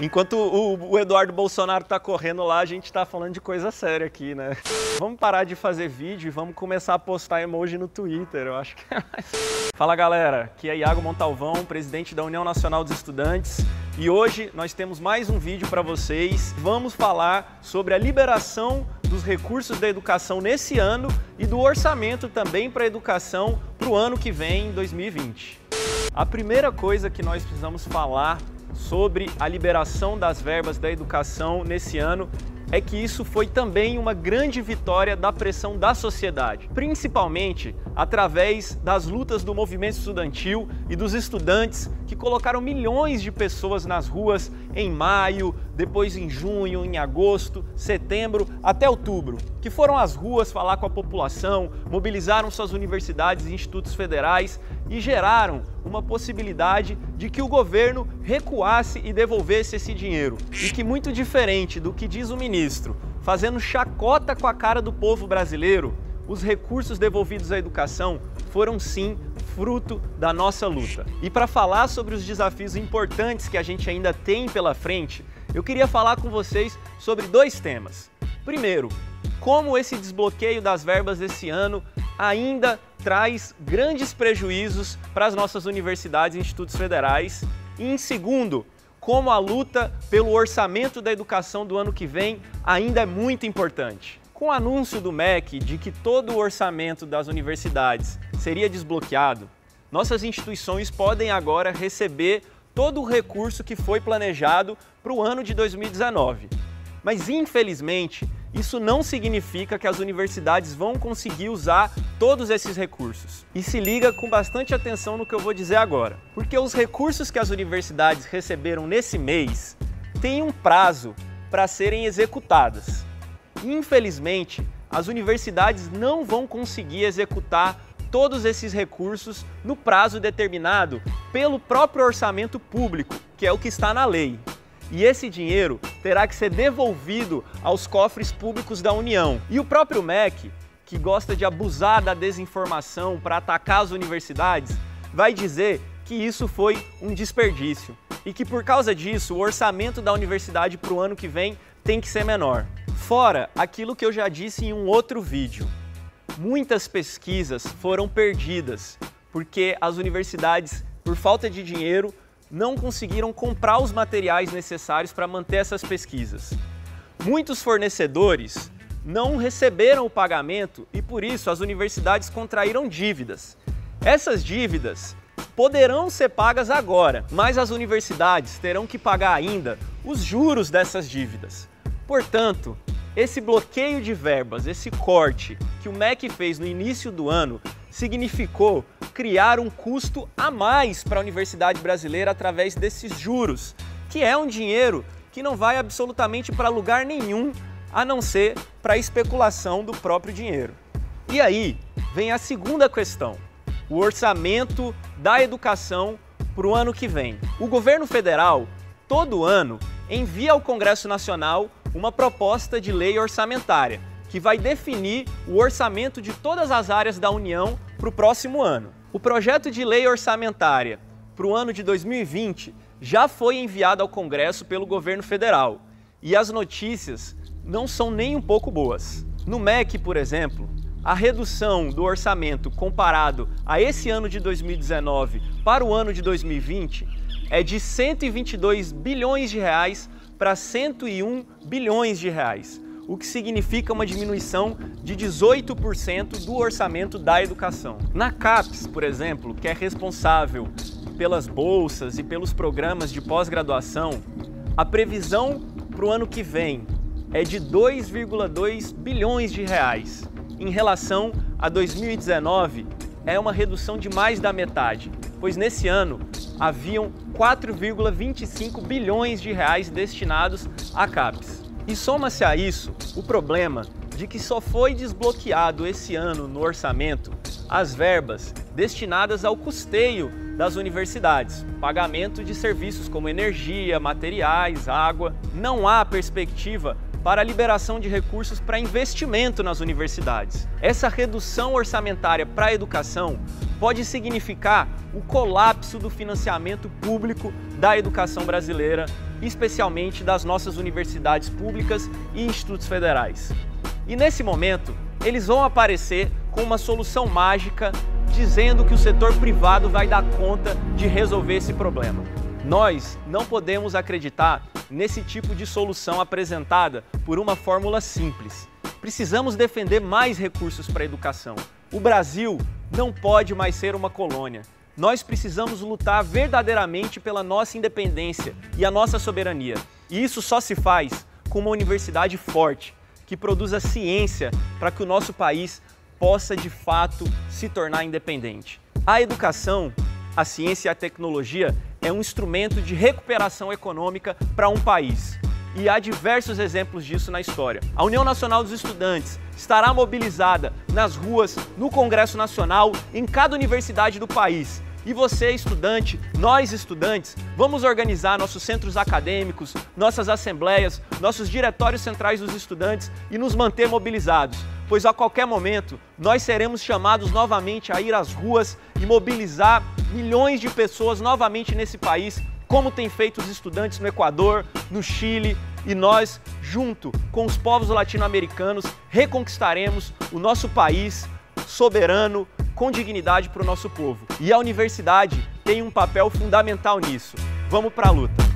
Enquanto o Eduardo Bolsonaro tá correndo lá, a gente tá falando de coisa séria aqui, né? Vamos parar de fazer vídeo e vamos começar a postar emoji no Twitter, eu acho que é mais... Fala galera, aqui é Iago Montalvão, presidente da União Nacional dos Estudantes, e hoje nós temos mais um vídeo para vocês. Vamos falar sobre a liberação dos recursos da educação nesse ano e do orçamento também para a educação para o ano que vem, 2020. A primeira coisa que nós precisamos falar sobre a liberação das verbas da educação nesse ano é que isso foi também uma grande vitória da pressão da sociedade, principalmente através das lutas do movimento estudantil e dos estudantes que colocaram milhões de pessoas nas ruas em maio, depois em junho, em agosto, setembro, até outubro, que foram às ruas falar com a população, mobilizaram suas universidades e institutos federais e geraram uma possibilidade de que o governo recuasse e devolvesse esse dinheiro. E que, muito diferente do que diz o ministro, fazendo chacota com a cara do povo brasileiro, os recursos devolvidos à educação foram sim fruto da nossa luta. E para falar sobre os desafios importantes que a gente ainda tem pela frente, eu queria falar com vocês sobre dois temas. Primeiro, como esse desbloqueio das verbas desse ano ainda traz grandes prejuízos para as nossas universidades e institutos federais. E em segundo, como a luta pelo orçamento da educação do ano que vem ainda é muito importante. Com o anúncio do MEC de que todo o orçamento das universidades seria desbloqueado, nossas instituições podem agora receber todo o recurso que foi planejado para o ano de 2019. Mas, infelizmente, isso não significa que as universidades vão conseguir usar todos esses recursos. E se liga com bastante atenção no que eu vou dizer agora. Porque os recursos que as universidades receberam nesse mês têm um prazo para serem executadas. Infelizmente, as universidades não vão conseguir executar todos esses recursos no prazo determinado pelo próprio orçamento público, que é o que está na lei. E esse dinheiro terá que ser devolvido aos cofres públicos da União. E o próprio MEC, que gosta de abusar da desinformação para atacar as universidades, vai dizer que isso foi um desperdício e que por causa disso o orçamento da universidade para o ano que vem tem que ser menor. Fora aquilo que eu já disse em um outro vídeo, muitas pesquisas foram perdidas porque as universidades, por falta de dinheiro, não conseguiram comprar os materiais necessários para manter essas pesquisas. Muitos fornecedores não receberam o pagamento e, por isso, as universidades contraíram dívidas. Essas dívidas poderão ser pagas agora, mas as universidades terão que pagar ainda os juros dessas dívidas. Portanto, esse bloqueio de verbas, esse corte que o MEC fez no início do ano, significou criar um custo a mais para a universidade brasileira através desses juros, que é um dinheiro que não vai absolutamente para lugar nenhum, a não ser para a especulação do próprio dinheiro. E aí vem a segunda questão, o orçamento da educação para o ano que vem. O governo federal, todo ano, envia ao Congresso Nacional uma proposta de lei orçamentária, que vai definir o orçamento de todas as áreas da União para o próximo ano. O projeto de lei orçamentária para o ano de 2020 já foi enviado ao Congresso pelo governo federal e as notícias não são nem um pouco boas. No MEC, por exemplo, a redução do orçamento comparado a esse ano de 2019 para o ano de 2020 é de 122 bilhões de reais para 101 bilhões de reais, o que significa uma diminuição de 18% do orçamento da educação. Na CAPES, por exemplo, que é responsável pelas bolsas e pelos programas de pós-graduação, a previsão para o ano que vem é de 2,2 bilhões de reais. Em relação a 2019, é uma redução de mais da metade, pois nesse ano haviam 4,25 bilhões de reais destinados à CAPES. E soma-se a isso o problema de que só foi desbloqueado esse ano no orçamento as verbas destinadas ao custeio das universidades, pagamento de serviços como energia, materiais, água. Não há perspectiva para a liberação de recursos para investimento nas universidades. Essa redução orçamentária para a educação pode significar o colapso do financiamento público da educação brasileira especialmente das nossas universidades públicas e institutos federais. E nesse momento, eles vão aparecer com uma solução mágica dizendo que o setor privado vai dar conta de resolver esse problema. Nós não podemos acreditar nesse tipo de solução apresentada por uma fórmula simples. Precisamos defender mais recursos para a educação. O Brasil não pode mais ser uma colônia. Nós precisamos lutar verdadeiramente pela nossa independência e a nossa soberania. E isso só se faz com uma universidade forte, que produza ciência para que o nosso país possa de fato se tornar independente. A educação, a ciência e a tecnologia é um instrumento de recuperação econômica para um país. E há diversos exemplos disso na história. A União Nacional dos Estudantes estará mobilizada nas ruas, no Congresso Nacional, em cada universidade do país. E você, estudante, nós estudantes, vamos organizar nossos centros acadêmicos, nossas assembleias, nossos diretórios centrais dos estudantes e nos manter mobilizados, pois a qualquer momento nós seremos chamados novamente a ir às ruas e mobilizar milhões de pessoas novamente nesse país, como tem feito os estudantes no Equador, no Chile, e nós, junto com os povos latino-americanos, reconquistaremos o nosso país soberano, com dignidade para o nosso povo. E a universidade tem um papel fundamental nisso. Vamos para a luta!